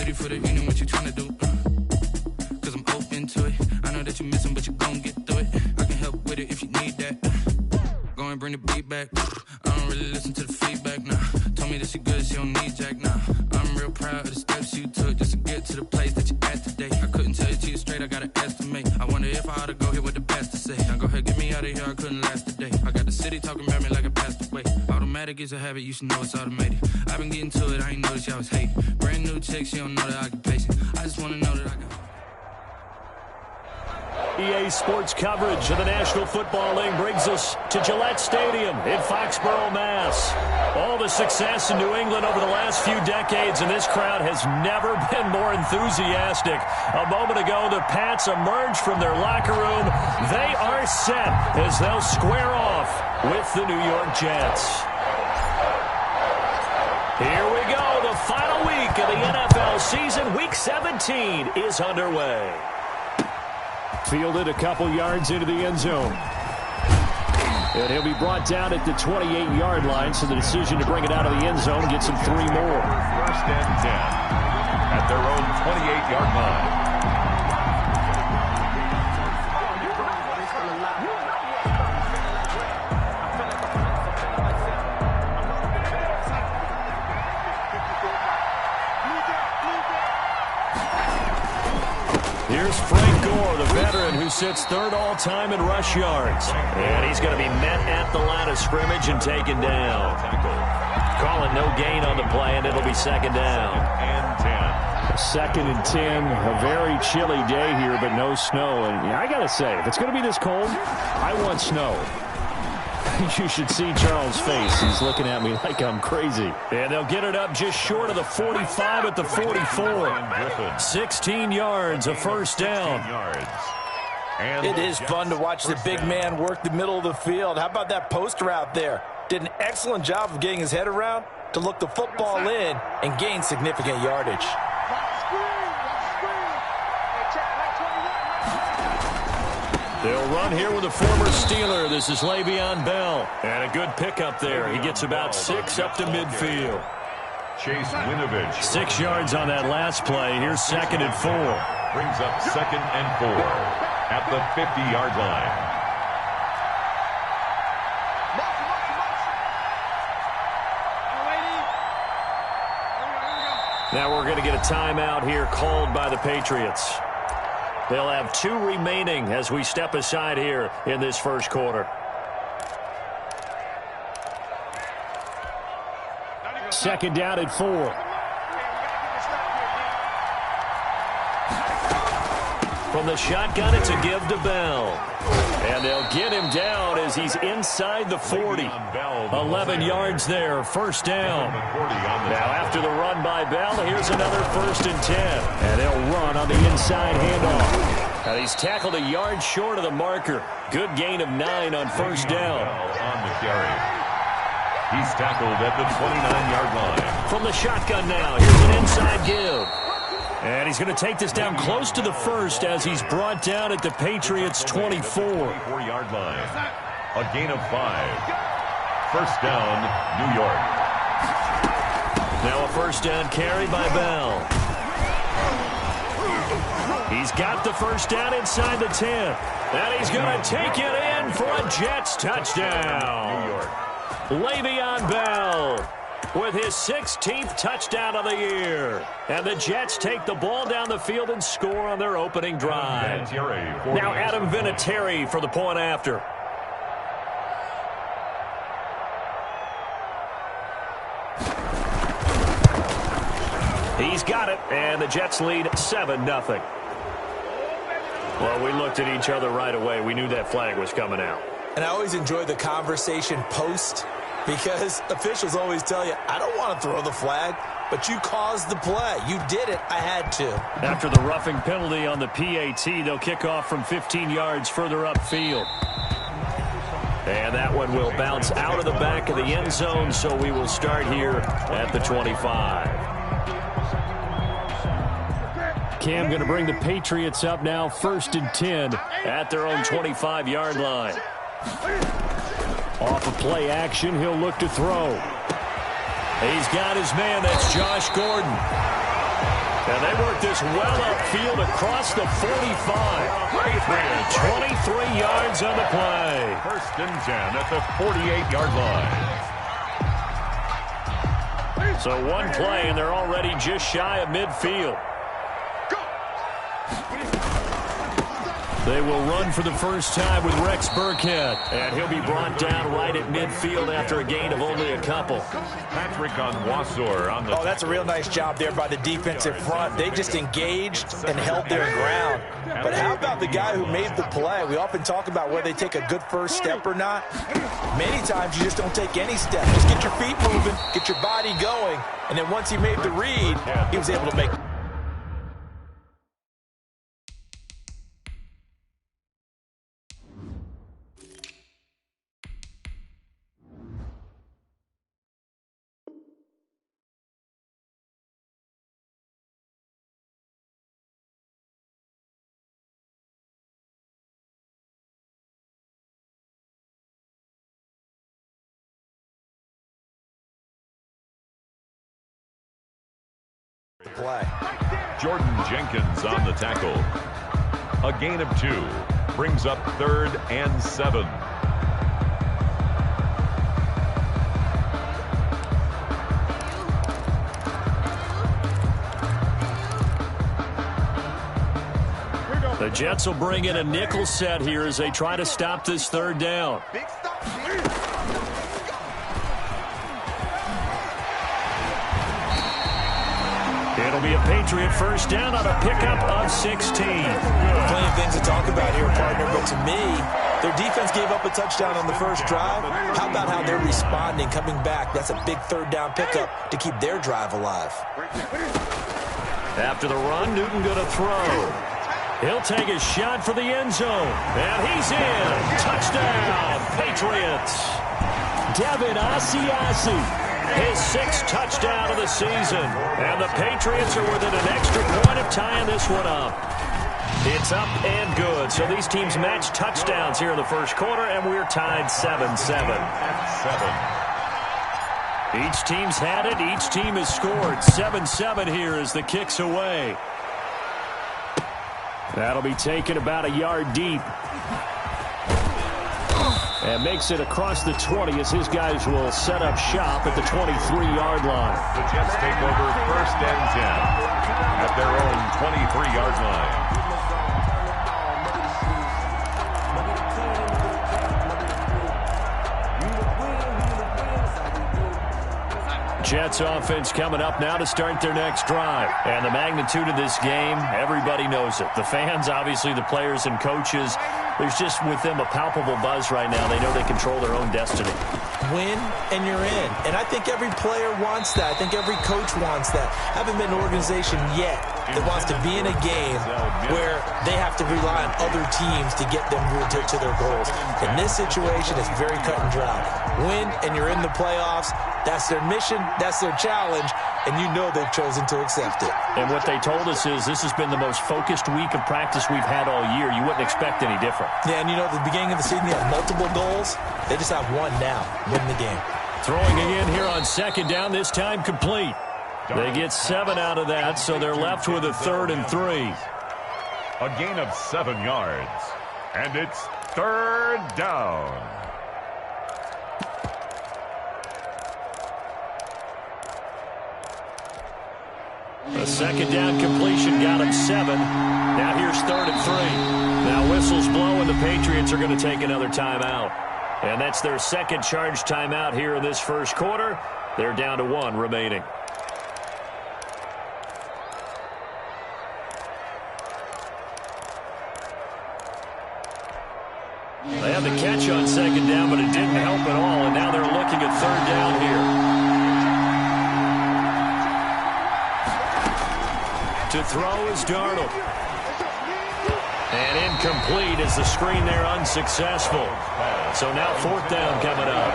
city for the evening, what you tryna do? Cause I'm open to it. I know that you're missing, but you gon' get through it. I can help with it if you need that. Go and bring the beat back. I don't really listen to the feedback, nah. Told me that she good, she don't need Jack, nah. I'm real proud of the steps you took just to get to the place that you at today. I couldn't tell you to you straight, I gotta estimate. I wonder if I ought to go here with the best to say. Now go ahead, get me out of here, I couldn't last a day. I got the city talking about me like I passed away. Automatic is a habit, you should know it's automated. I've been getting to it, I ain't noticed y'all was hating. Brand new chick, she don't know the occupation. I just wanna know that I got... EA Sports coverage of the National Football League brings us to Gillette Stadium in Foxborough, Mass. All the success in New England over the last few decades, and this crowd has never been more enthusiastic. A moment ago, the Pats emerged from their locker room. They are set as they'll square off with the New York Jets. Here we go. The final week of the NFL season. Week 17 is underway. Fielded a couple yards into the end zone. And he'll be brought down at the 28-yard line, so the decision to bring it out of the end zone gets him 3 more. First and 10 at their own 28-yard line. Here's Frank Gore, the veteran who sits third all-time in rush yards. And he's going to be met at the line of scrimmage and taken down. Calling no gain on the play, and it'll be second down. And 10. Second and 10, a very chilly day here, but no snow. And yeah, I got to say, if it's going to be this cold, I want snow. You should see Charles' face. He's looking at me like I'm crazy. And they'll get it up just short of the 45 at the 44. 16 yards, a first down. It is fun to watch the big man work the middle of the field. How about that poster out there? Did an excellent job of getting his head around to look the football in and gain significant yardage. They'll run here with a former Steeler. This is Le'Veon Bell. And a good pickup there. He gets about 6 up to midfield. Chase Winovich. 6 yards on that last play. Here's second and 4. Brings up second and 4 at the 50-yard line. Now we're going to get a timeout here called by the Patriots. They'll have 2 remaining as we step aside here in this first quarter. Second down at 4. From the shotgun, it's a give to Bell. And they'll get him down as he's inside the 40. 11 yards there, first down. Now after the run by Bell, here's another first and 10. And they'll run on the inside handoff. And he's tackled a yard short of the marker. Good gain of 9 on first down. On the carry. He's tackled at the 29-yard line. From the shotgun now, here's an inside give. And he's going to take this down close to the first as he's brought down at the Patriots' 24. 24-yard line. A gain of 5. First down, New York. Now a first down carry by Bell. He's got the first down inside the 10. And he's going to take it in for a Jets touchdown. New York. Le'Veon Bell with his 16th touchdown of the year. And the Jets take the ball down the field and score on their opening drive. Now Adam Vinatieri for the point after. He's got it, and the Jets lead 7-0. Well, we looked at each other right away. We knew that flag was coming out. And I always enjoy the conversation post, because officials always tell you, I don't want to throw the flag, but you caused the play. You did it. I had to. After the roughing penalty on the PAT, they'll kick off from 15 yards further upfield. And that one will bounce out of the back of the end zone, so we will start here at the 25. Cam going to bring the Patriots up now, first and 10 at their own 25-yard line. Off of play action, he'll look to throw. He's got his man, that's Josh Gordon. And they work this well upfield across the 45. 23 yards on the play. 1st and 10 at the 48-yard line. So one play, and they're already just shy of midfield. They will run for the first time with Rex Burkhead. And he'll be brought down right at midfield after a gain of only a couple. Patrick Onwuasor on the... Oh, that's a real nice job there by the defensive front. They just engaged and held their ground. But how about the guy who made the play? We often talk about whether they take a good first step or not. Many times you just don't take any step. Just get your feet moving, get your body going. And then once he made the read, he was able to make... the play. Jordan Jenkins on the tackle. A gain of 2 brings up 3rd and 7. The Jets will bring in a nickel set here as they try to stop this 3rd down. It'll be a Patriot first down on a pickup of 16. Plenty of things to talk about here, partner, but to me, their defense gave up a touchdown on the first drive. How about how they're responding, coming back? That's a big 3rd down pickup to keep their drive alive. After the run, Newton going to throw. He'll take a shot for the end zone. And he's in. Touchdown, Patriots. Devin Asiasi. His 6th touchdown of the season. And the Patriots are within an extra point of tying this one up. It's up and good. So these teams match touchdowns here in the first quarter, and we're tied 7-7. Each team's had it. Each team has scored. 7-7 here as the kick's away. That'll be taken about a yard deep. And makes it across the 20 as his guys will set up shop at the 23-yard line. The Jets take over 1st and 10 at their own 23-yard line. Jets offense coming up now to start their next drive. And the magnitude of this game, everybody knows it. The fans, obviously the players and coaches, there's just with them a palpable buzz right now. They know they control their own destiny. Win and you're in. And I think every player wants that. I think every coach wants that. I haven't been an organization yet that wants to be in a game where they have to rely on other teams to get them to their goals. In this situation, it's very cut and dry. Win and you're in the playoffs. That's their mission. That's their challenge. And you know they've chosen to accept it. And what they told us is this has been the most focused week of practice we've had all year. You wouldn't expect any different. Yeah, and you know, at the beginning of the season, you have multiple goals. They just have one now. Win the game. Throwing again here on 2nd down, this time complete. They get 7 out of that, so they're left with a 3rd and 3. A gain of 7 yards. And it's 3rd down. A 2nd down completion got him 7. Now here's 3rd and 3. Now whistles blow, and the Patriots are going to take another timeout. And that's their 2nd charge timeout here in this first quarter. They're down to 1 remaining. They had the catch on 2nd down, but it didn't help at all, and now they're looking at 3rd down here. To throw is Darnold. And incomplete as the screen there unsuccessful. So now 4th down coming up.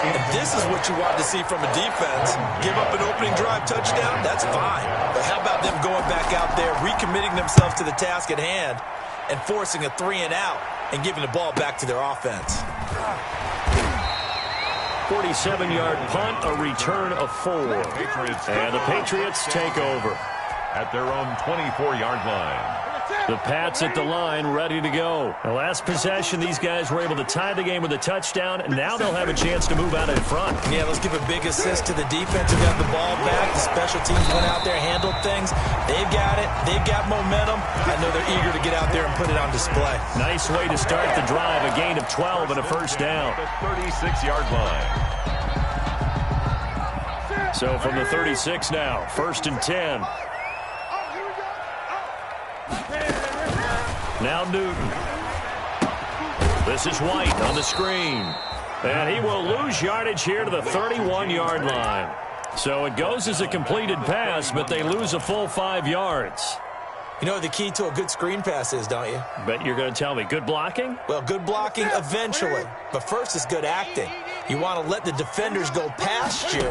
And this is what you want to see from a defense. Give up an opening drive touchdown, that's fine. But how about them going back out there, recommitting themselves to the task at hand, and forcing a 3-and-out and giving the ball back to their offense. 47-yard punt, a return of 4. And the Patriots take over. at their own 24-yard line. The Pats at the line, ready to go. The last possession, these guys were able to tie the game with a touchdown, and now they'll have a chance to move out in front. Yeah, let's give a big assist to the defense who got the ball back. The special teams went out there, handled things. They've got it. They've got momentum. I know they're eager to get out there and put it on display. Nice way to start the drive, a gain of 12 and a first down. The 36-yard line. So from the 36 now, 1st and 10. Now Newton. This is White on the screen. And he will lose yardage here to the 31-yard line. So it goes as a completed pass, but they lose a full 5 yards. You know what the key to a good screen pass is, don't you? Bet you're going to tell me good blocking? Well, good blocking eventually. But first is good acting. You want to let the defenders go past you,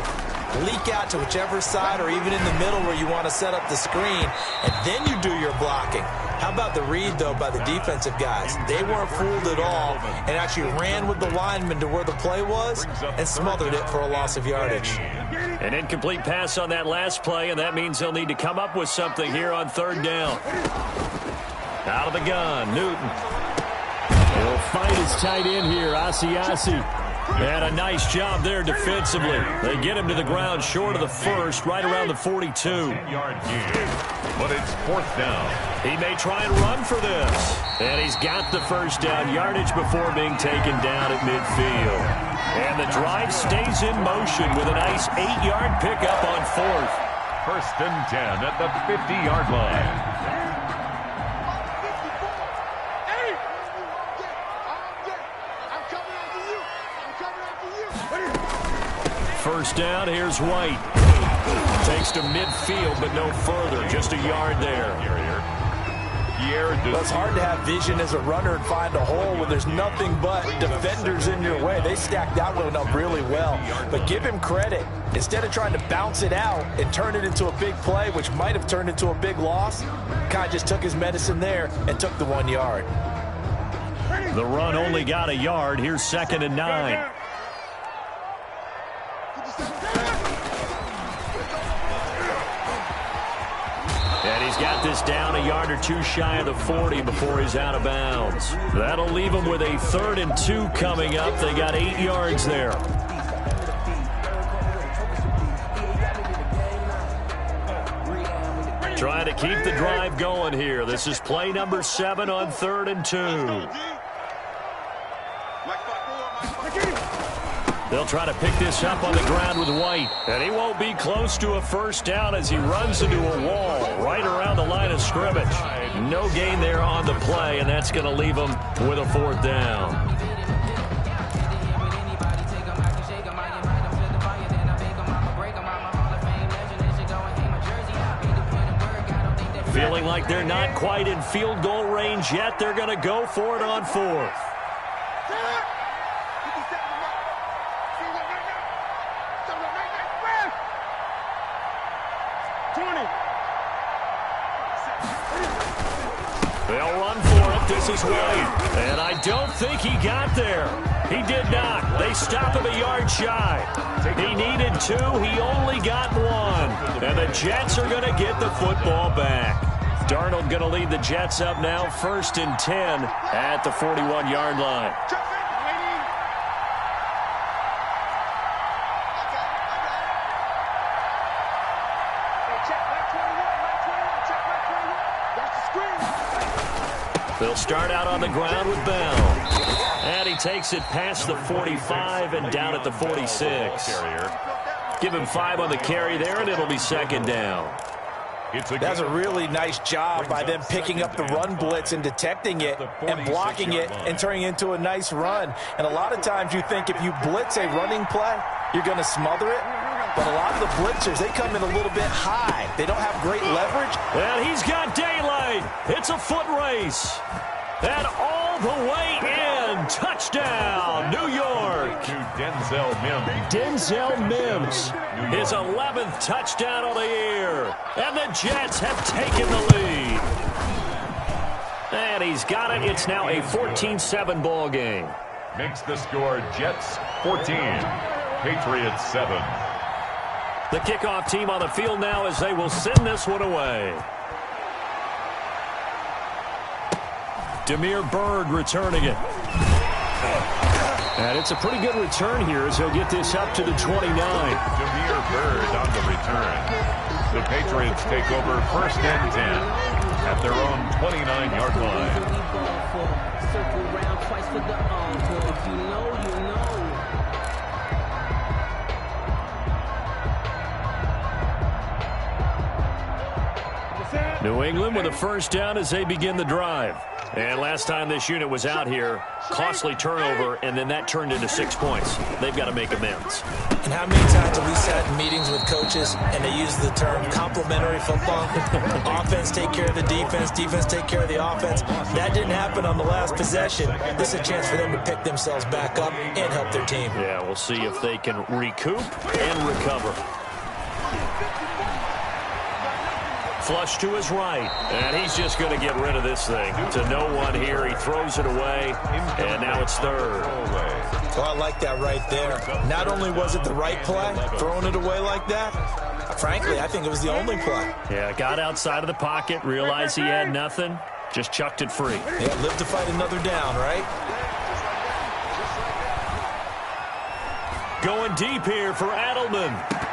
leak out to whichever side or even in the middle where you want to set up the screen, and then you do your blocking. How about the read, though, by the defensive guys? They weren't fooled at all and actually ran with the lineman to where the play was and smothered it for a loss of yardage. An incomplete pass on that last play, and that means they'll need to come up with something here on 3rd down. Out of the gun, Newton. He'll find his tight end here, Asiasi. And a nice job there defensively. They get him to the ground short of the first, right around the 42. But it's 4th down. He may try and run for this. And he's got the first down yardage before being taken down at midfield. And the drive stays in motion with a nice 8-yard pickup on 4th. 1st and 10 at the 50-yard line. First down, here's White. Takes to midfield, but no further. Just a yard there. Well, it's hard to have vision as a runner and find a hole when there's nothing but defenders in your way. They stacked that one up really well. But give him credit. Instead of trying to bounce it out and turn it into a big play, which might have turned into a big loss, kind of just took his medicine there and took the 1 yard. The run only got a yard. Here's 2nd and 9. And he's got this down a yard or 2 shy of the 40 before he's out of bounds. That'll leave him with a 3rd and 2 coming up. They got 8 yards there. Trying to keep the drive going here. This is play number 7 on 3rd and 2. They'll try to pick this up on the ground with White. And he won't be close to a first down as he runs into a wall right around the line of scrimmage. No gain there on the play, and that's going to leave him with a 4th down. Feeling like they're not quite in field goal range yet. They're going to go for it on 4th. They'll run for it. This is White. And I don't think he got there. He did not. They stop him a yard shy. He needed 2. He only got 1. And the Jets are going to get the football back. Darnold going to lead the Jets up now, 1st and 10 at the 41-yard line. They'll start out on the ground with Bell. And he takes it past the 45 and down at the 46. Give him 5 on the carry there, and it'll be 2nd down. That's a really nice job by them picking up the run blitz and detecting it and blocking it and turning it into a nice run. And a lot of times you think if you blitz a running play, you're going to smother it. But a lot of the blitzers, they come in a little bit high. They don't have great leverage. And he's got daylight. It's a foot race. And all the way in. Touchdown, New York. To Denzel Mims. Denzel Mims. His 11th touchdown of the year. And the Jets have taken the lead. And he's got it. It's now a 14-7 ball game. Makes the score Jets 14, Patriots 7. The kickoff team on the field now as they will send this one away. Demir Bird returning it. And it's a pretty good return here as he'll get this up to the 29. Demir Bird on the return. The Patriots take over 1st and 10 at their own 29-yard line. Circle round twice for the encore. If you know, you know. New England with a first down as they begin the drive. And last time this unit was out here, costly turnover, and then that turned into 6 points. They've got to make amends. And how many times have we sat in meetings with coaches and they use the term complementary football? Offense take care of the defense, defense take care of the offense. That didn't happen on the last possession. This is a chance for them to pick themselves back up and help their team. Yeah, we'll see if they can recoup and recover. Flush to his right, and he's just going to get rid of this thing. To no one here, he throws it away, and now it's third. Well, I like that right there. Not only was it the right play, throwing it away like that, frankly, I think it was the only play. Yeah, got outside of the pocket, realized he had nothing, just chucked it free. Yeah, live to fight another down, right? Going deep here for Adelman.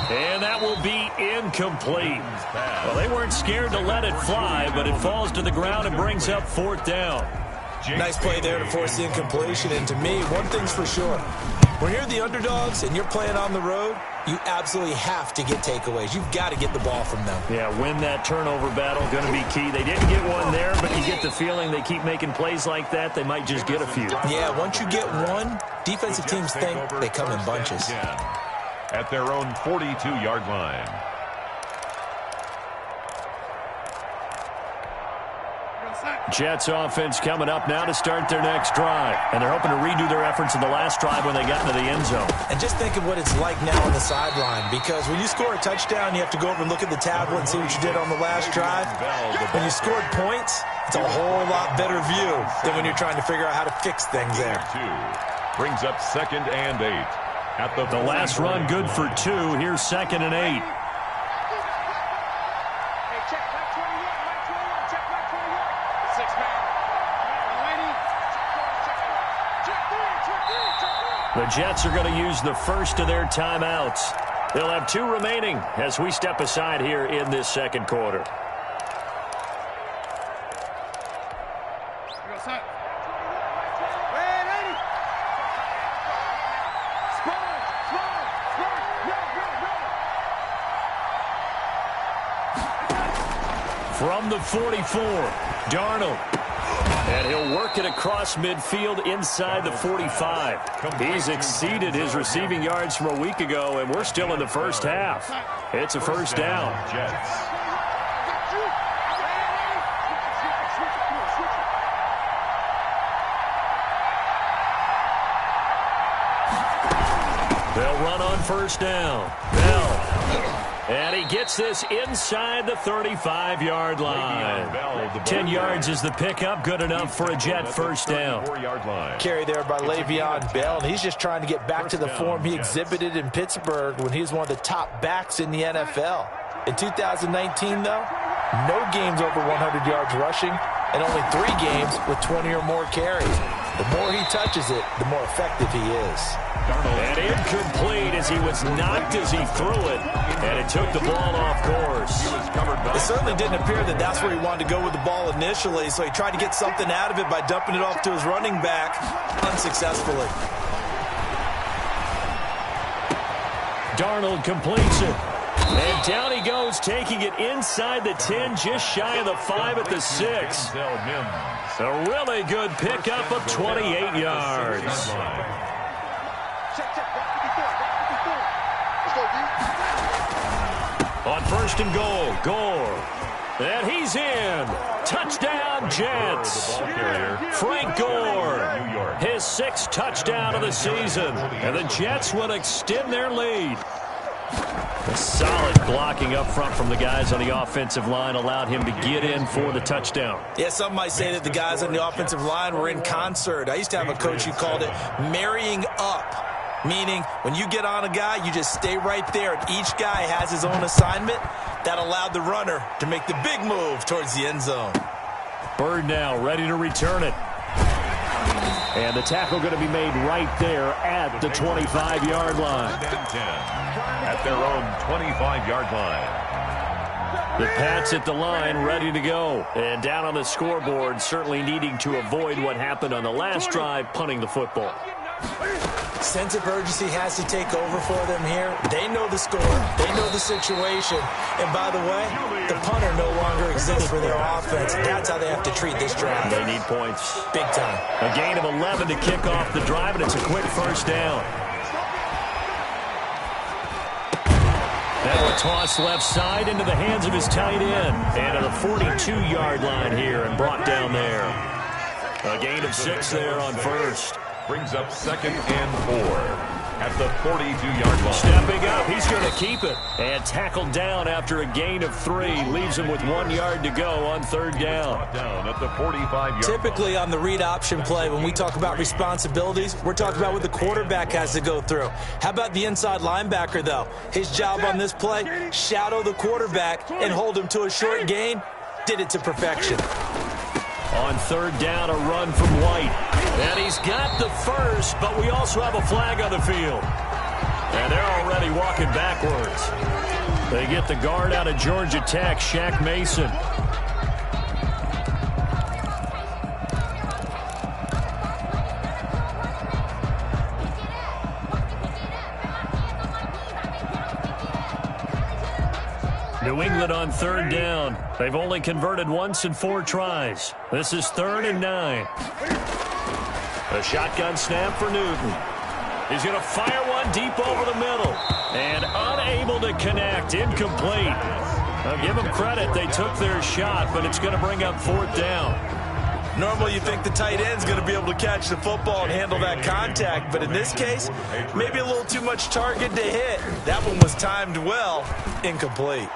And that will be incomplete. Well, they weren't scared to let it fly, but it falls to the ground and brings up 4th down. Nice play there to force the incompletion. And to me, one thing's for sure. When you're the underdogs and you're playing on the road, you absolutely have to get takeaways. You've got to get the ball from them. Yeah, win that turnover battle, going to be key. They didn't get one there, but you get the feeling they keep making plays like that, they might just get a few. Yeah, once you get one, defensive teams think they come in bunches. At their own 42-yard line. Jets offense coming up now to start their next drive. And they're hoping to redo their efforts in the last drive when they got into the end zone. And just think of what it's like now on the sideline, because when you score a touchdown, you have to go over and look at the tablet and see what you did on the last drive. When you scored points, it's a whole lot better view than when you're trying to figure out how to fix things there. Brings up 2nd and 8. At the last run good for 2. Here's 2nd and 8. The Jets are going to use the first of their timeouts. They'll have 2 remaining as we step aside here in this second quarter. From the 44, Darnold. And he'll work it across midfield inside the 45. He's exceeded his receiving yards from a week ago, and we're still in the first half. It's a first down. They'll run on first down. Bell. And he gets this inside the 35-yard line. 10 yards is the pickup. Good enough for a Jet first down. Carry there by Le'Veon Bell. And he's just trying to get back to the form he exhibited in Pittsburgh when he was one of the top backs in the NFL. In 2019, though, no games over 100 yards rushing and only 3 games with 20 or more carries. The more he touches it, the more effective he is. And incomplete as he was knocked as he threw it, and it took the ball off course. It certainly didn't appear that that's where he wanted to go with the ball initially, so he tried to get something out of it by dumping it off to his running back unsuccessfully. Darnold completes it. And down he goes, taking it inside the 10, just shy of the 5 at the 6. A really good pickup of 28 yards. On first and goal, Gore. And he's in. Touchdown, Jets. Frank Gore, his 6th touchdown of the season. And the Jets will extend their lead. A solid blocking up front from the guys on the offensive line allowed him to get in for the touchdown. Yeah, some might say that the guys on the offensive line were in concert. I used to have a coach who called it marrying up. Meaning, when you get on a guy, you just stay right there, and each guy has his own assignment. That allowed the runner to make the big move towards the end zone. Bird now ready to return it. And the tackle going to be made right there at the 25-yard line. At their own 25-yard line. The Pats at the line, ready to go. And down on the scoreboard, certainly needing to avoid what happened on the last drive, punting the football. Sense of urgency has to take over for them here. They know the score. They know the situation. And by the way, the punter no longer exists for their offense. That's how they have to treat this drive. They need points. Big time. A gain of 11 to kick off the drive, and it's a quick first down. Now a toss left side into the hands of his tight end. And to the 42-yard line here and brought down there. A gain of 6 there on first. Brings up 2nd and 4 at the 42-yard line. Stepping up, he's going to keep it. And tackled down after a gain of 3. Leaves him with 1 yard to go on 3rd down. Down at the 45-yard Typically on the read option play, when we talk about responsibilities, we're talking about what the quarterback has to go through. How about the inside linebacker, though? His job on this play, shadow the quarterback and hold him to a short gain. Did it to perfection. On 3rd down, a run from White. And he's got the first, but we also have a flag on the field. And they're already walking backwards. They get the guard out of Georgia Tech, Shaq Mason. New England on 3rd down. They've only converted once in 4 tries. This is 3rd and 9. A shotgun snap for Newton. He's going to fire one deep over the middle. And unable to connect. Incomplete. Now give them credit. They took their shot, but it's going to bring up 4th down. Normally you think the tight end's going to be able to catch the football and handle that contact, but in this case, maybe a little too much target to hit. That one was timed well. Incomplete.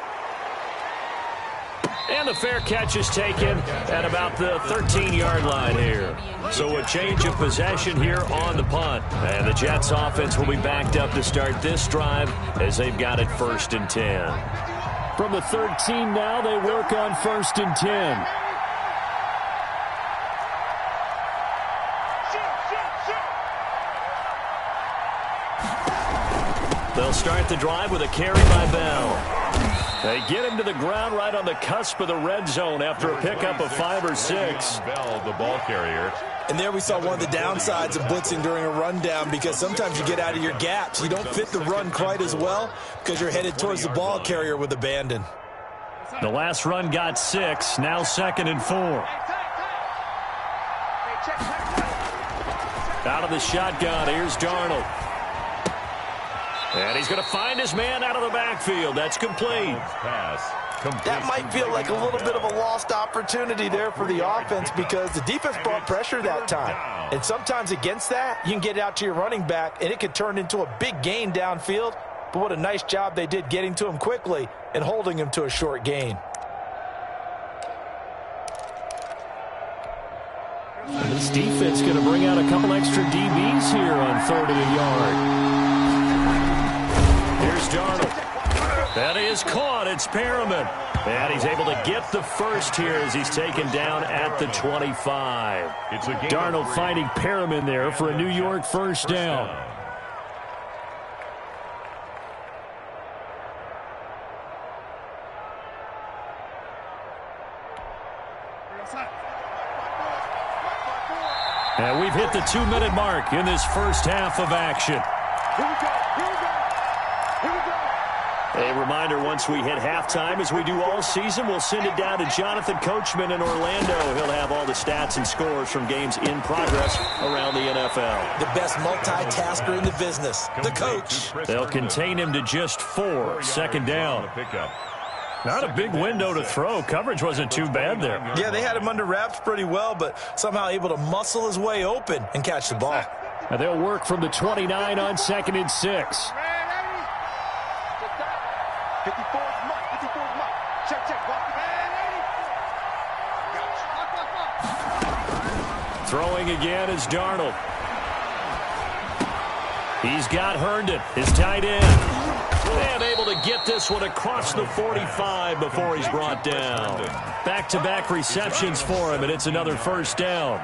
And the fair catch is taken at about the 13-yard line here. So a change of possession here on the punt. And the Jets offense will be backed up to start this drive as they've got it 1st and 10. From the 13 now, they work on 1st and 10. They'll start the drive with a carry by Bell. They get him to the ground right on the cusp of the red zone after a pickup of 5 or 6. Bell, the ball carrier. And there we saw one of the downsides of blitzing during a rundown, because sometimes you get out of your gaps. You don't fit the run quite as well because you're headed towards the ball carrier with abandon. The last run got 6. Now 2nd and 4. Out of the shotgun, here's Darnold. And he's going to find his man out of the backfield. That's complete. That might feel like a little bit of a lost opportunity there for the offense, because the defense brought pressure that time. And sometimes against that, you can get out to your running back, and it could turn into a big gain downfield. But what a nice job they did getting to him quickly and holding him to a short gain. This defense going to bring out a couple extra DBs here on 3rd and a yard. Here's Darnold. That is caught. It's Perriman. And he's able to get the first here as he's taken down at the 25. Darnold finding Perriman there for a New York first down. And we've hit the 2-minute mark in this first half of action. A reminder, once we hit halftime, as we do all season, we'll send it down to Jonathan Coachman in Orlando. He'll have all the stats and scores from games in progress around the NFL. The best multitasker in the business, the coach. They'll contain him to just 4. 2nd down. Not a big window to throw. Coverage wasn't too bad there. Yeah, they had him under wraps pretty well, but somehow able to muscle his way open and catch the ball. And they'll work from the 29 on 2nd and 6. Throwing again is Darnold. He's got Herndon, his tight end. And able to get this one across the 45 before he's brought down. Back-to-back receptions for him, and it's another first down.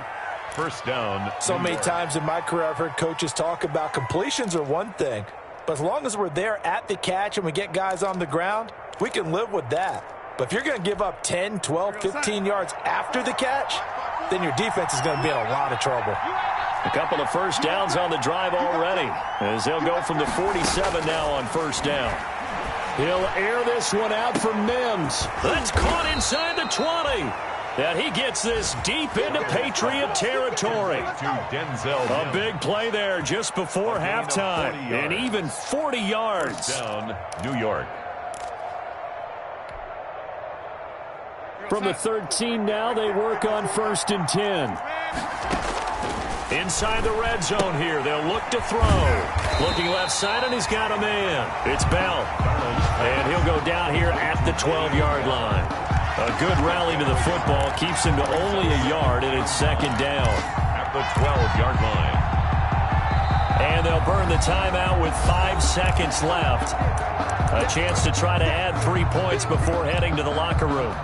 First down. So many times in my career I've heard coaches talk about completions are one thing, but as long as we're there at the catch and we get guys on the ground, we can live with that. But if you're going to give up 10, 12, 15 yards after the catch, then your defense is going to be in a lot of trouble. A couple of first downs on the drive already, as they'll go from the 47 now on first down. He'll air this one out for Mims. That's caught inside the 20. And he gets this deep into Patriot territory. A big play there just before halftime. And even 40 yards. Down, New York. From the 13 now, they work on 1st and 10. Inside the red zone here, they'll look to throw. Looking left side, and he's got a man. It's Bell. And he'll go down here at the 12-yard line. A good rally to the football keeps him to only a yard, and it's second down. At the 12-yard line. And they'll burn the timeout with 5 seconds left. A chance to try to add 3 points before heading to the locker room.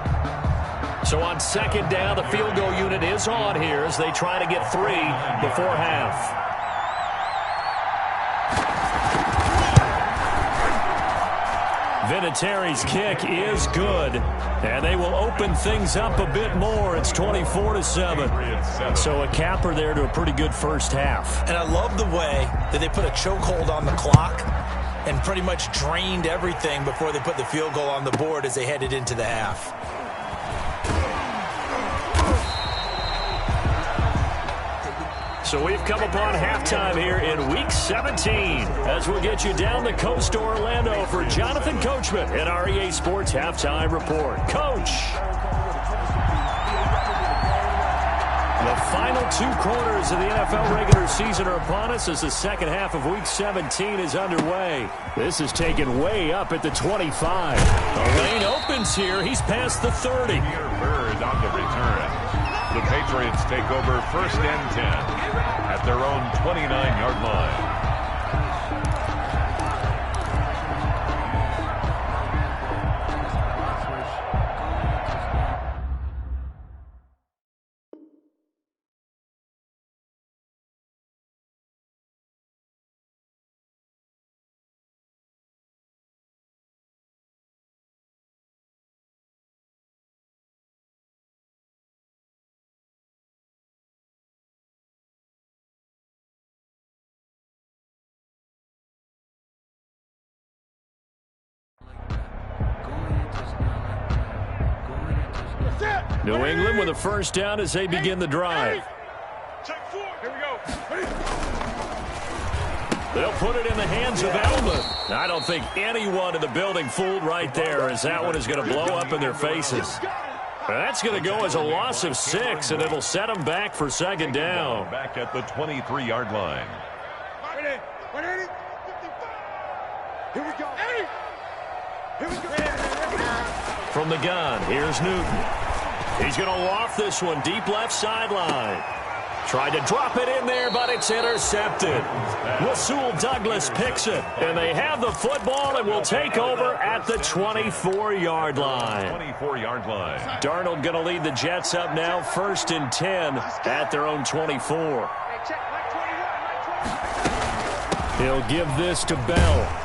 So on second down, the field goal unit is on here as they try to get 3 before half. Vinatieri's kick is good, and they will open things up a bit more. It's 24-7. So a capper there to a pretty good first half. And I love the way that they put a chokehold on the clock and pretty much drained everything before they put the field goal on the board as they headed into the half. So we've come upon halftime here in Week 17 as we'll get you down the coast to Orlando for Jonathan Coachman at our EA Sports Halftime Report. Coach! The final 2 quarters of the NFL regular season are upon us as the second half of Week 17 is underway. This is taken way up at the 25. The lane opens here. He's past the 30. Bird on the return. The Patriots take over 1st and 10 at their own 29-yard line. New England with a first down as they begin the drive. Check 4. Here we go. They'll put it in the hands of Elman. I don't think anyone in the building fooled right there, as that one is going to blow up in their faces. That's going to go as a loss of 6, and it'll set them back for second down. Back at the 23-yard line. Here we go. Here we go. From the gun, here's Newton. He's going to loft this one deep left sideline. Tried to drop it in there, but it's intercepted. Rasul Douglas picks it, and they have the football and will take over at the 24-yard line. 24-yard line. Darnold going to lead the Jets up now, 1st and 10 at their own 24. He'll give this to Bell.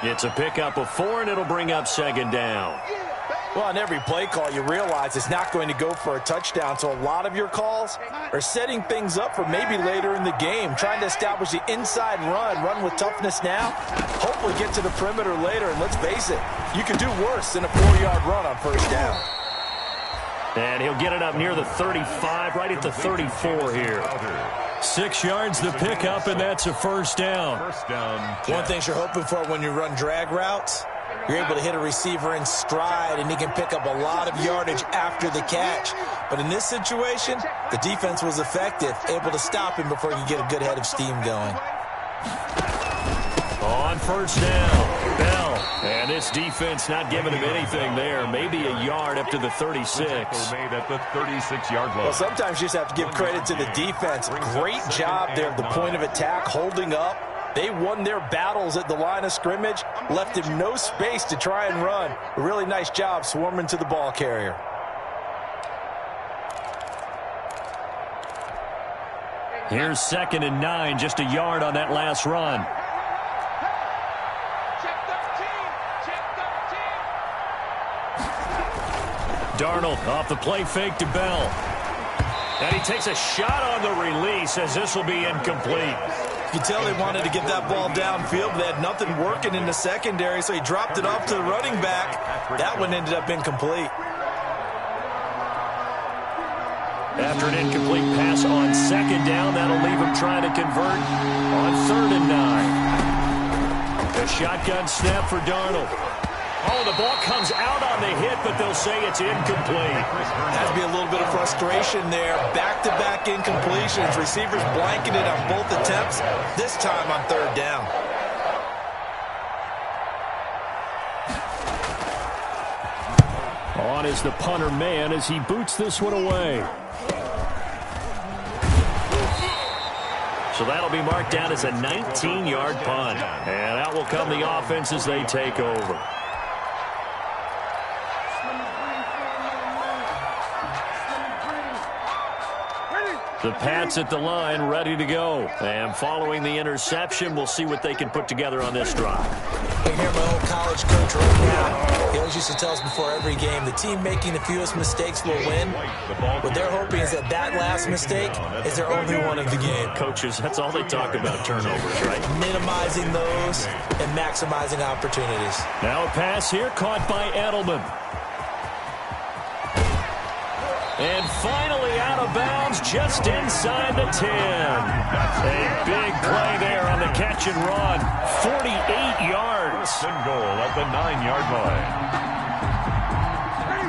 It's a pickup of 4, and it'll bring up second down. Well, on every play call, you realize it's not going to go for a touchdown, so a lot of your calls are setting things up for maybe later in the game, trying to establish the inside run with toughness now, hopefully get to the perimeter later, and let's face it, you can do worse than a 4-yard run on first down. And he'll get it up near the 35, right at the 34 here. 6 yards the pickup, and that's a first down. First down. One thing you're hoping for when you run drag routes, you're able to hit a receiver in stride, and he can pick up a lot of yardage after the catch. But in this situation, the defense was effective, able to stop him before you get a good head of steam going. On first down, Bell, and this defense not giving him anything there. Maybe a yard up to the 36. Made at the 36-yard line. Well, sometimes you just have to give credit to the defense. Great job there at the point of attack, holding up. They won their battles at the line of scrimmage, left him no space to try and run. A really nice job swarming to the ball carrier. Here's 2nd and 9, just a yard on that last run. Darnold off the play fake to Bell. And he takes a shot on the release as this will be incomplete. You can tell they wanted to get that ball downfield, but they had nothing working in the secondary, so he dropped it off to the running back. That one ended up incomplete. After an incomplete pass on 2nd down, that'll leave him trying to convert on 3rd and 9. A shotgun snap for Darnold. Oh, the ball comes out on the hit, but they'll say it's incomplete. Has to be a little bit of frustration there. Back-to-back incompletions. Receivers blanketed on both attempts, this time on 3rd down. On is the punter man as he boots this one away. So that'll be marked down as a 19-yard punt. And out will come the offense as they take over. The Pats at the line, ready to go. And following the interception, we'll see what they can put together on this drive. I hear my old college coach right now. He always used to tell us before every game, the team making the fewest mistakes will win. What they're hoping is that that last mistake is their only one of the game. Coaches, that's all they talk about, turnovers, right? Minimizing those and maximizing opportunities. Now a pass here caught by Edelman. And finally out of bounds just inside the 10. A big play there on the catch and run. 48 yards. And goal at the 9-yard line.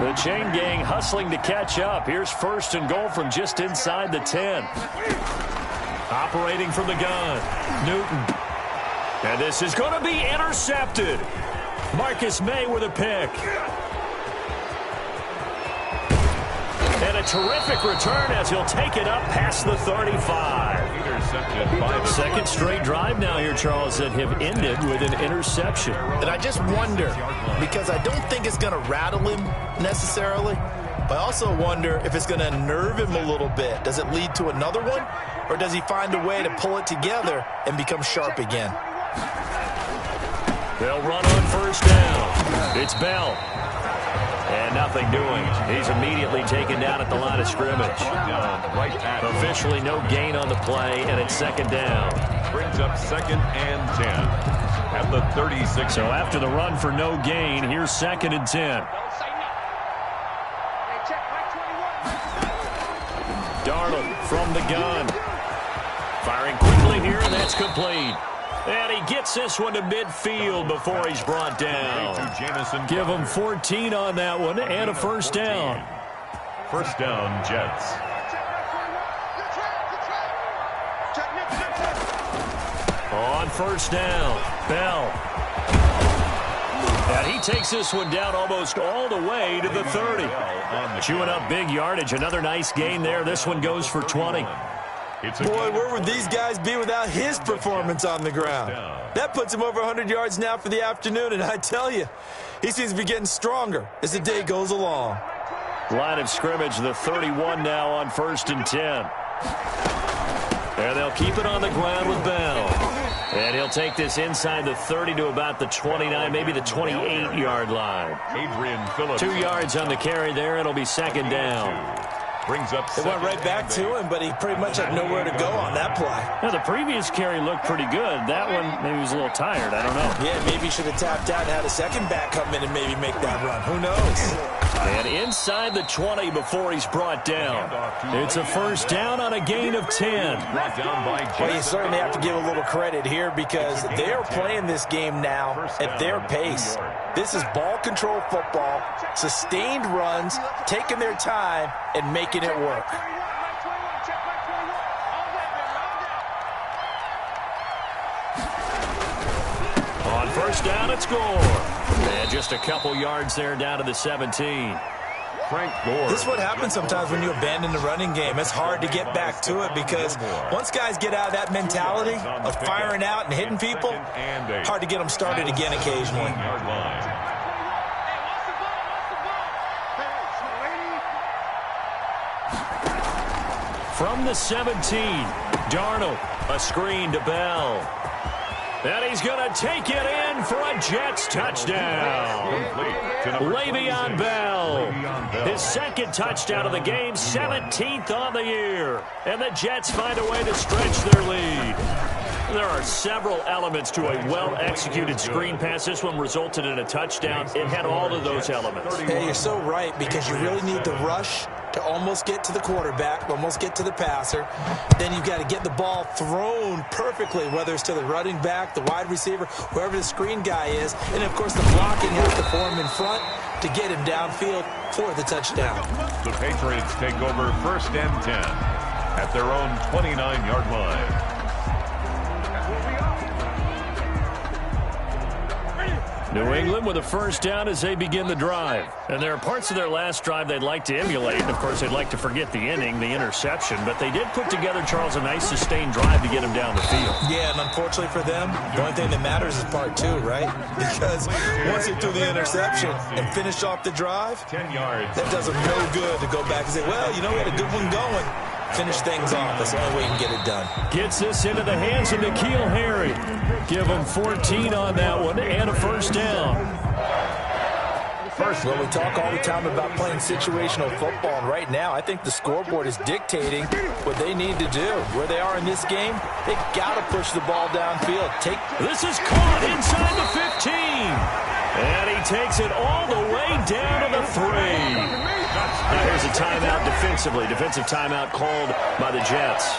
The chain gang hustling to catch up. Here's 1st and goal from just inside the 10. Operating from the gun, Newton. And this is going to be intercepted. Marcus May with a pick. And a terrific return as he'll take it up past the 35. Second straight drive now here, Charles, that have ended with an interception. And I just wonder, because I don't think it's going to rattle him necessarily, but I also wonder if it's going to unnerve him a little bit. Does it lead to another one? Or does he find a way to pull it together and become sharp again? They'll run on 1st down. It's Bell. And nothing doing. He's immediately taken down at the line of scrimmage. Officially no gain on the play, and it's 2nd down. Brings up 2nd and 10 at the 36. So after the run for no gain, here's 2nd and 10. Darnold from the gun. Firing quickly here, and that's complete. And he gets this one to midfield before he's brought down. Give him 14 on that one and a 1st down. 1st down, Jets. On 1st down, Bell. And he takes this one down almost all the way to the 30. Chewing up big yardage. Another nice gain there. This one goes for 20. Boy, where would these guys be without his performance on the ground? That puts him over 100 yards now for the afternoon, and I tell you, he seems to be getting stronger as the day goes along. Line of scrimmage, the 31 now on 1st and 10. And they'll keep it on the ground with Bell. And he'll take this inside the 30 to about the 29, maybe the 28-yard line. Adrian Phillips. 2 yards on the carry there. It'll be 2nd down. Brings up. It went right back to him, but he pretty much had nowhere to go on that play. Now, the previous carry looked pretty good. That one, maybe he was a little tired. I don't know. Yeah, maybe he should have tapped out and had a second back come in and maybe make that run. Who knows? And inside the 20 before he's brought down. It's a 1st down on a gain of 10. Well, you certainly have to give a little credit here because they are playing this game now at their pace. This is ball control football, sustained runs, taking their time, and making it work. On first down and score. And just a couple yards there down to the 17. Frank Gore. This is what happens sometimes when you abandon the running game. It's hard to get back to it because once guys get out of that mentality of firing out and hitting people, hard to get them started again occasionally. From the 17, Darnold, a screen to Bell. And he's going to take it in for a Jets touchdown. Le'Veon Bell, his second touchdown of the game, 17th on the year. And the Jets find a way to stretch their lead. There are several elements to a well-executed screen pass. This one resulted in a touchdown. It had all of those elements. Hey, you're so right, because you really need the rush to almost get to the quarterback, almost get to the passer. Then you've got to get the ball thrown perfectly, whether it's to the running back, the wide receiver, whoever the screen guy is. And, of course, the blocking has to form in front to get him downfield for the touchdown. The Patriots take over 1st and 10 at their own 29-yard line. New England with a first down as they begin the drive. And there are parts of their last drive they'd like to emulate. And, of course, they'd like to forget the inning, the interception. But they did put together, Charles, a nice sustained drive to get him down the field. Yeah, and unfortunately for them, the only thing that matters is part 2, right? Because once they threw the interception and finished off the drive, 10 yards. That does them no good to go back and say, well, you know, we had a good one going. Finish things off. That's the only way you can get it done. Gets this into the hands of N'Keal Harry. Give him 14 on that one and a first down. Well, we talk all the time about playing situational football, and right now I think the scoreboard is dictating what they need to do. Where they are in this game, they got to push the ball downfield. This is caught inside the 15. And he takes it all the way down to the 3. Now here's a timeout defensively. Defensive timeout called by the Jets.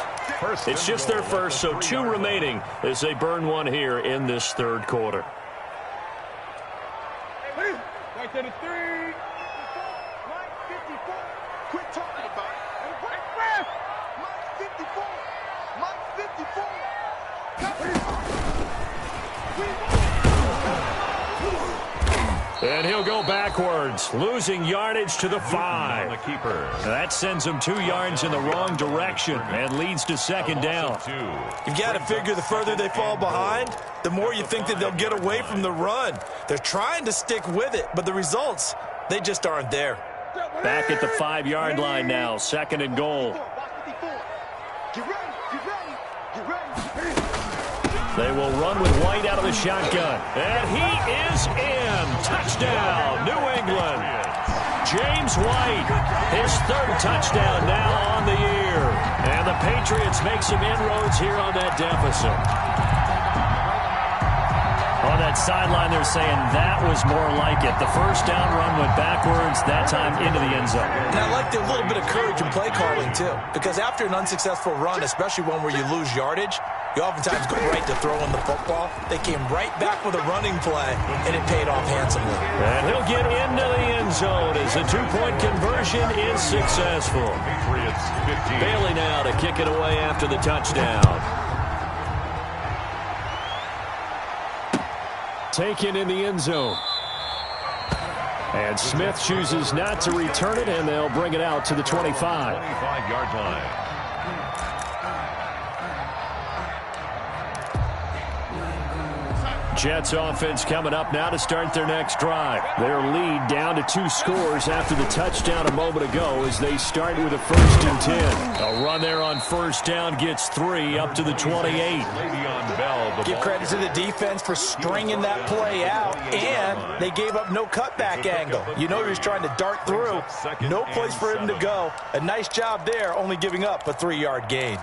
It's just their first, so 2 remaining as they burn one here in this third quarter. Right to the 3. Mike 54. Quit talking about it. Mike 54. Mike 54. And he'll go backwards, losing yardage to the 5. The keeper. That sends him 2 yards in the wrong direction and leads to second down. You've got to figure the further they fall behind, the more you think that they'll get away from the run. They're trying to stick with it, but the results, they just aren't there. Back at the 5-yard line now, 2nd and goal. Get ready. Get ready. Get ready. They will run with White out of the shotgun. And he is in. Touchdown, New England. James White, his 3rd touchdown now on the year. And the Patriots make some inroads here on that deficit. On that sideline, they're saying that was more like it. The first down run went backwards, that time into the end zone. And I like the little bit of courage in play calling, too. Because after an unsuccessful run, especially one where you lose yardage, you oftentimes go right to throwing the football. They came right back with a running play, and it paid off handsomely. And he'll get into the end zone as the 2-point conversion is successful. Patriots 15. Bailey now to kick it away after the touchdown. Taken in the end zone. And Smith chooses not to return it, and they'll bring it out to the 25. 25-yard line. Jets offense coming up now to start their next drive. Their lead down to 2 scores after the touchdown a moment ago as they start with a 1st and 10. A run there on first down gets 3 up to the 28. Le'Veon Bell. Give credit to the defense for stringing that play out, and they gave up no cutback angle. You know he was trying to dart through. No place for him to go. A nice job there, only giving up a 3-yard gain.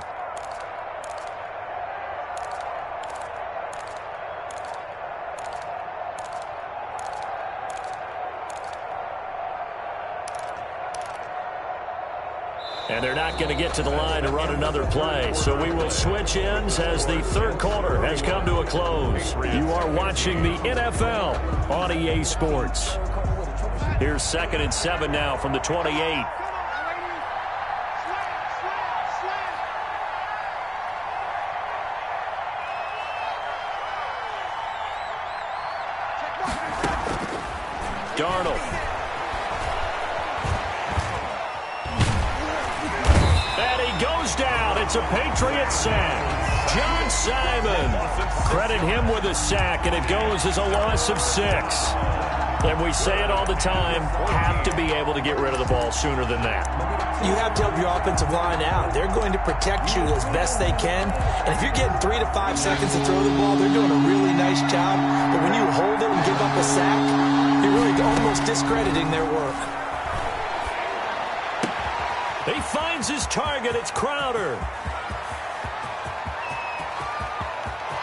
And they're not going to get to the line to run another play. So we will switch ends as the third quarter has come to a close. You are watching the NFL on EA Sports. Here's 2nd and 7 now from the 28. Darnold. And he goes down. It's a Patriot sack. John Simon. Credit him with a sack, and it goes as a loss of 6. And we say it all the time, have to be able to get rid of the ball sooner than that. You have to help your offensive line out. They're going to protect you as best they can. And if you're getting 3 to 5 seconds to throw the ball, they're doing a really nice job. But when you hold it and give up a sack, you're really almost discrediting their work. He finds his target. It's Crowder.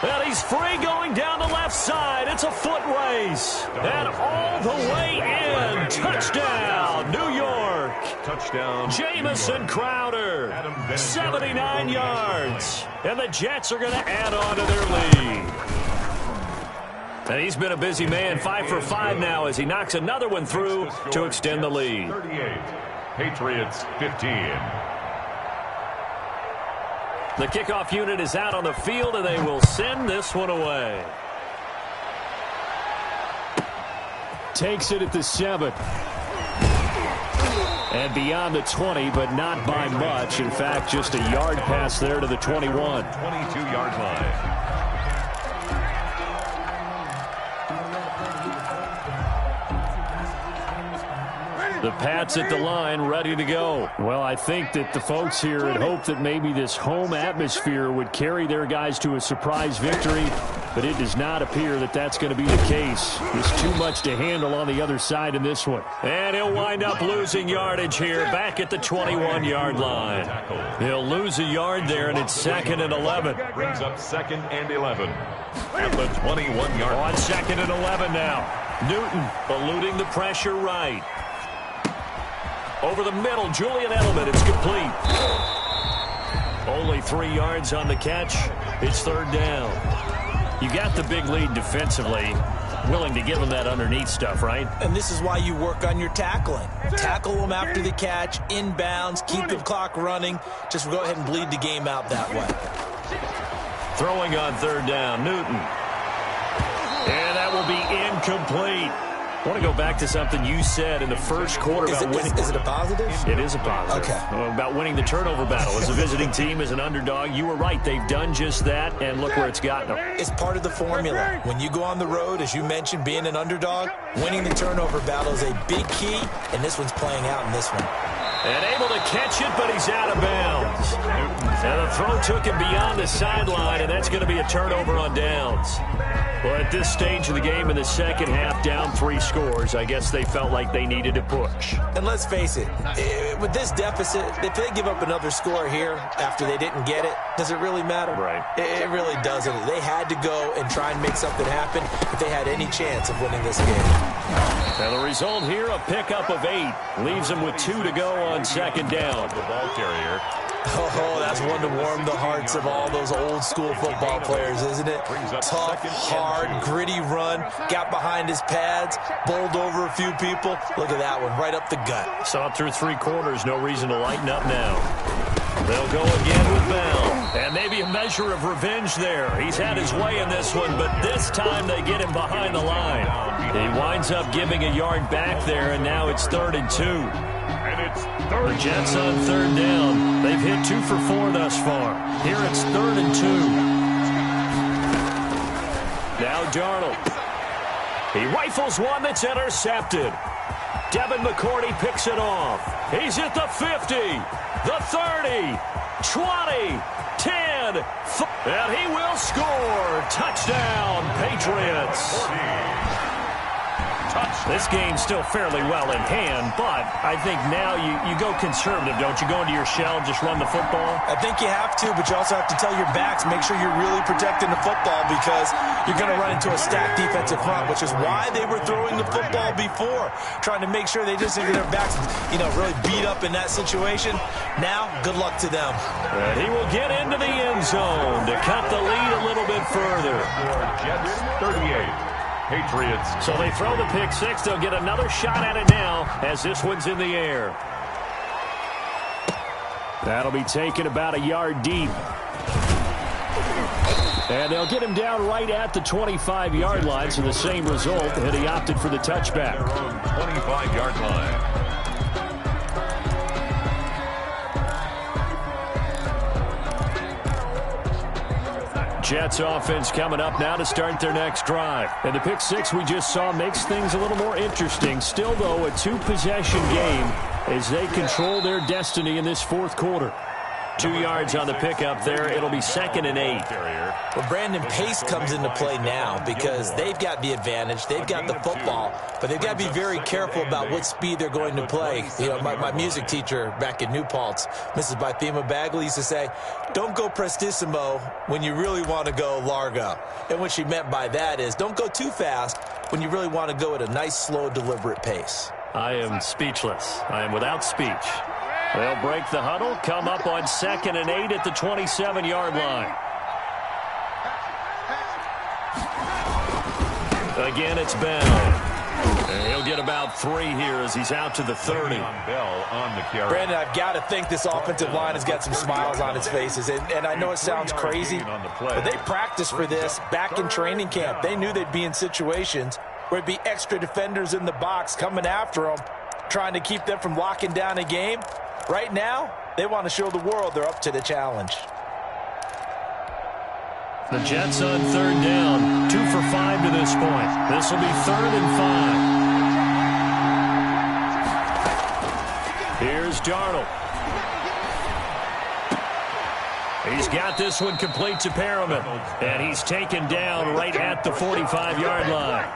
And he's free going down the left side. It's a foot race. And all the way in. Touchdown, New York. Touchdown. Jamison Crowder, 79 yards. And the Jets are going to add on to their lead. And he's been a busy man, 5 for 5 now as he knocks another one through to extend the lead. 38. Patriots 15. The kickoff unit is out on the field, and they will send this one away. Takes it at the 7. And beyond the 20, but not by much. In fact, just a yard pass there to the 21. 22-yard line. The Pats at the line, ready to go. Well, I think that the folks here had hoped that maybe this home atmosphere would carry their guys to a surprise victory, but it does not appear that that's going to be the case. There's too much to handle on the other side in this one. And he'll wind up losing yardage here back at the 21-yard line. He'll lose a yard there, and it's 2nd and 11. Brings up 2nd and 11 at the 21-yard line. On 2nd and 11 now. Newton eluding the pressure right. Over the middle, Julian Edelman. It's complete. Only 3 yards on the catch. It's 3rd down. You got the big lead defensively. Willing to give them that underneath stuff, right? And this is why you work on your tackling. Tackle them after the catch, inbounds, keep the clock running. Just go ahead and bleed the game out that way. Throwing on 3rd down, Newton. And that will be incomplete. I want to go back to something you said in the first quarter about winning. Is it a positive? It is a positive. Okay. About winning the turnover battle. As a visiting team, as an underdog, you were right. They've done just that, and look where it's gotten them. It's part of the formula. When you go on the road, as you mentioned, being an underdog, winning the turnover battle is a big key, and this one's playing out in this one. And able to catch it, but he's out of bounds. And the throw took him beyond the sideline, and that's going to be a turnover on downs. Well, at this stage of the game in the second half, down 3 scores, I guess they felt like they needed to push. And let's face it, with this deficit, if they give up another score here after they didn't get it, does it really matter? Right. It really doesn't. They had to go and try and make something happen if they had any chance of winning this game. Now the result here, a pickup of 8. Leaves them with 2 to go on 2nd down. The ball carrier. Oh, that's one to warm the hearts of all those old-school football players, isn't it? Tough, hard, gritty run, got behind his pads, bowled over a few people. Look at that one, right up the gut. Saw it through 3 quarters, no reason to lighten up now. They'll go again with Bell. And maybe a measure of revenge there. He's had his way in this one, but this time they get him behind the line. He winds up giving a yard back there, and now it's 3rd and 2. And it's 3rd. The Jets on 3rd down. They've hit 2 for 4 thus far. Here it's 3rd and 2. Now Darnold. He rifles one that's intercepted. Devin McCourty picks it off. He's at the 50, the 30, 20, 10, and he will score. Touchdown, Patriots. This game's still fairly well in hand, but I think now you go conservative, don't you? Go into your shell, just run the football? I think you have to, but you also have to tell your backs, make sure you're really protecting the football because you're going to run into a stacked defensive front, which is why they were throwing the football before, trying to make sure they just get their backs, really beat up in that situation. Now, good luck to them. And he will get into the end zone to cut the lead a little bit further. Jets 38. Patriots. So they throw the pick 6. They'll get another shot at it now as this one's in the air. That'll be taken about a yard deep. And they'll get him down right at the 25-yard line, so the same result, and he opted for the touchback. Their own 25-yard line. Jets offense coming up now to start their next drive. And the pick six we just saw makes things a little more interesting. Still, though, a two-possession game as they control their destiny in this fourth quarter. 2 yards on the pickup there. It'll be 2nd and 8. Well, Brandon, pace comes into play now because they've got the advantage. They've got the football, but they've got to be very careful about what speed they're going to play. You know, my music teacher back in New Paltz, Mrs. Bythema Bagley, used to say, don't go prestissimo when you really want to go largo. And what she meant by that is don't go too fast when you really want to go at a nice, slow, deliberate pace. I am speechless. I am without speech. They'll break the huddle, come up on 2nd and 8 at the 27-yard line. Again, it's Bell. And he'll get about 3 here as he's out to the 30. Brandon, I've got to think this offensive line has got some smiles on its faces. And I know it sounds crazy, but they practiced for this back in training camp. They knew they'd be in situations where it'd be extra defenders in the box coming after them, trying to keep them from locking down a game. Right now, they want to show the world they're up to the challenge. The Jets on 3rd down, 2 for 5 to this point. This will be 3rd and 5. Here's Darnold. He's got this one complete to Perriman, and he's taken down right at the 45-yard line.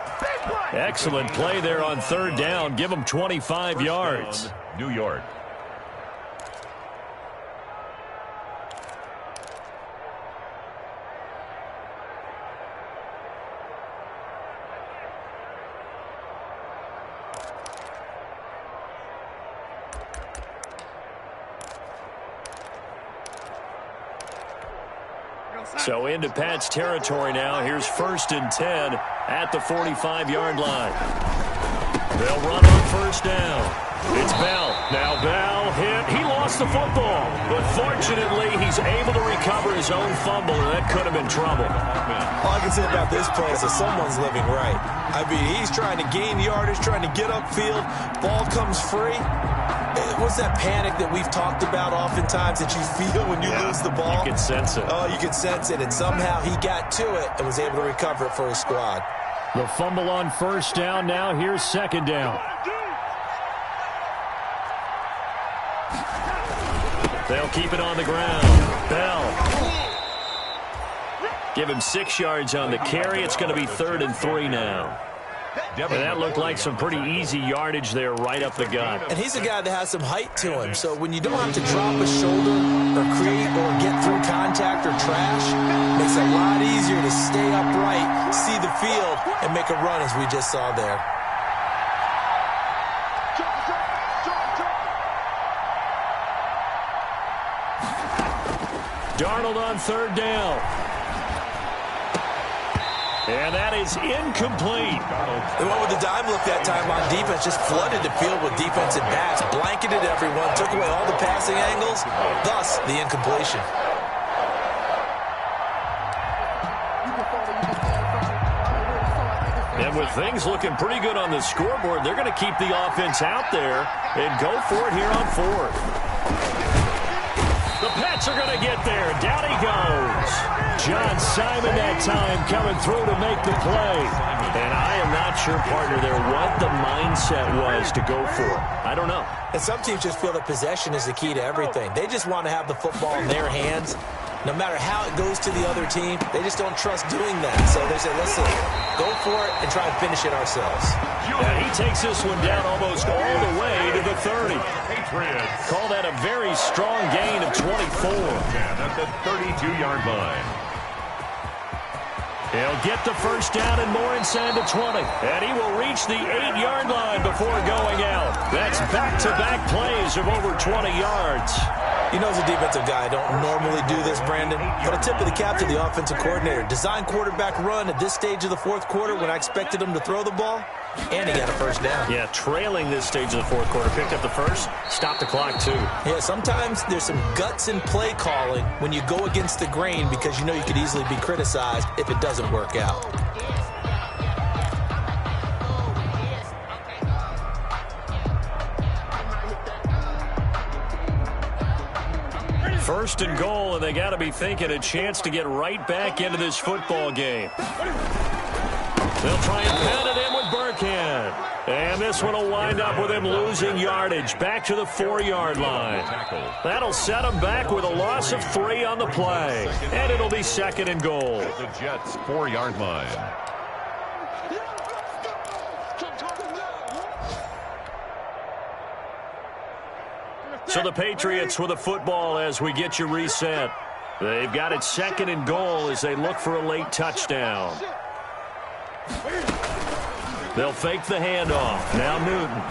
Excellent play there on 3rd down. Give him 25 yards. New York. So into Pat's territory now. Here's 1st and 10 at the 45-yard line. They'll run on 1st down. It's Bell. Now Bell hit. He lost the football. But fortunately, he's able to recover his own fumble, and that could have been trouble. All I can say about this play is that someone's living right. I mean, he's trying to gain yardage, trying to get upfield. Ball comes free. What's that panic that we've talked about oftentimes that you feel when you lose the ball? You can sense it. Oh, you can sense it. And somehow he got to it and was able to recover it for his squad. The fumble on 1st down. Now here's 2nd down. They'll keep it on the ground. Bell. Give him 6 yards on the carry. It's going to be 3rd and 3 now. And that looked like some pretty easy yardage there right up the gut. And he's a guy that has some height to him. So when you don't have to drop a shoulder or create or get through contact or trash, it makes it a lot easier to stay upright, see the field, and make a run as we just saw there. Darnold on 3rd down. And that is incomplete. They went with the dime look that time on defense, just flooded the field with defensive backs, blanketed everyone, took away all the passing angles, thus the incompletion. And with things looking pretty good on the scoreboard, they're going to keep the offense out there and go for it here on 4th. The Pats are going to get there. Down he goes. John Simon that time coming through to make the play. And I am not sure, partner, there what the mindset was to go for it. I don't know. And some teams just feel that possession is the key to everything. They just want to have the football in their hands. No matter how it goes to the other team, they just don't trust doing that. So they say, listen, go for it and try and finish it ourselves. And he takes this one down almost all the way to the 30. Call that a very strong gain of 24. At the 32-yard line. He'll get the 1st down and more inside the 20. And he will reach the 8-yard line before going out. That's back-to-back plays of over 20 yards. You know, as a defensive guy, I don't normally do this, Brandon, but a tip of the cap to the offensive coordinator. Design quarterback run at this stage of the fourth quarter when I expected him to throw the ball, and he got a first down. Yeah, trailing this stage of the fourth quarter. Picked up the first, stopped the clock, too. Yeah, sometimes there's some guts in play calling when you go against the grain because you know you could easily be criticized if it doesn't work out. First and goal, and they got to be thinking a chance to get right back into this football game. They'll try and pound it in with Burkhead. And this one will wind up with him losing yardage back to the 4-yard line. That'll set him back with a loss of 3 on the play. And it'll be second and goal. The Jets' 4-yard line. So the Patriots with a football as we get you reset. They've got it second and goal as they look for a late touchdown. They'll fake the handoff. Now Newton.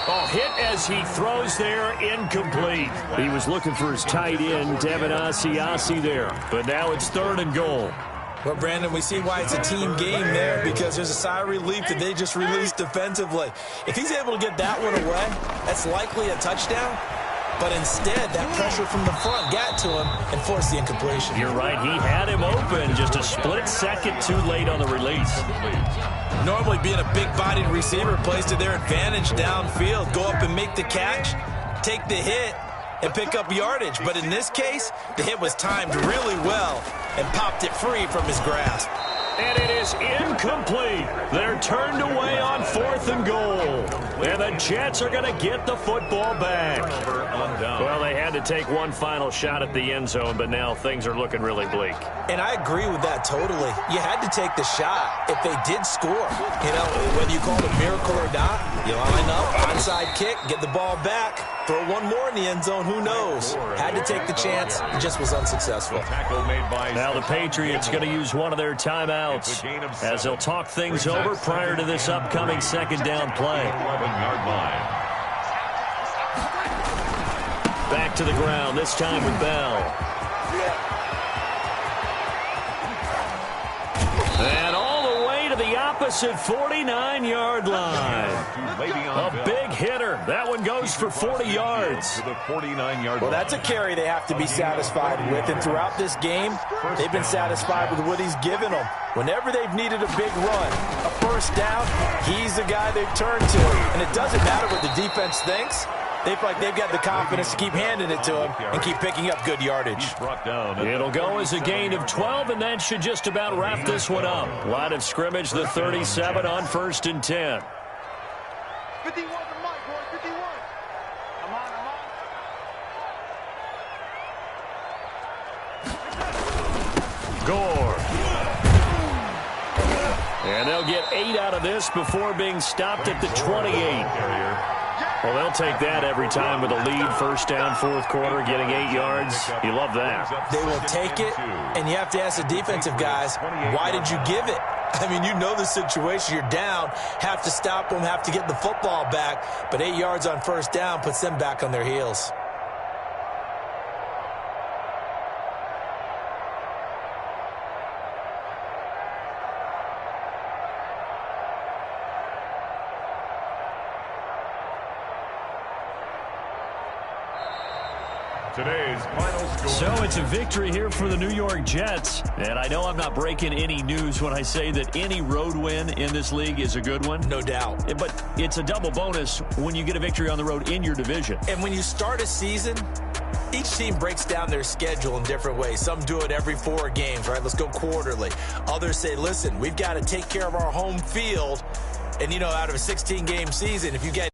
Oh, hit as he throws there, incomplete. He was looking for his tight end, Devin Asiasi there. But now it's third and goal. Well, Brandon, we see why it's a team game there because there's a sigh of relief that they just released defensively. If he's able to get that one away, that's likely a touchdown. But instead, that pressure from the front got to him and forced the incompletion. You're right. He had him open just a split second too late on the release. Normally, being a big-bodied receiver plays to their advantage downfield. Go up and make the catch, take the hit, and pick up yardage. But in this case, the hit was timed really well and popped it free from his grasp. And it is incomplete. They're turned away on fourth and goal. And the Jets are going to get the football back. Well, they had to take one final shot at the end zone, but now things are looking really bleak. And I agree with that totally. You had to take the shot if they did score. You know, whether you call it a miracle or not, you line up, onside kick, get the ball back, throw one more in the end zone, who knows? Had to take the chance, it just was unsuccessful. Now the Patriots going to use one of their timeouts as they'll talk things over prior to this upcoming second down play. Back to the ground, this time with Bell. And all the way to the opposite 49-yard line. A big hitter. That one goes for 40 yards. Well, that's a carry they have to be satisfied with. And throughout this game, they've been satisfied with what he's given them. Whenever they've needed a big run, a first down, he's the guy they've turned to. And it doesn't matter what the defense thinks. They feel like they've got the confidence to keep handing it to him and keep picking up good yardage. It'll go as a gain of 12, and that should just about wrap this one up. Line of scrimmage, the 37 on 1st and 10. 51 to Mike, boy, 51. Come on, come on. Gore. And they'll get 8 out of this before being stopped at the 28. Well, they'll take that every time with a lead, first down, fourth quarter, getting 8 yards. You love that. They will take it, and you have to ask the defensive guys, why did you give it? I mean, you know the situation. You're down, have to stop them, have to get the football back, but 8 yards on first down puts them back on their heels. Today's final score. So it's a victory here for the New York Jets. And I know I'm not breaking any news when I say that any road win in this league is a good one. No doubt. But it's a double bonus when you get a victory on the road in your division. And when you start a season, each team breaks down their schedule in different ways. Some do it every 4 games, right? Let's go quarterly. Others say, listen, we've got to take care of our home field. And, you know, out of a 16-game season, if you get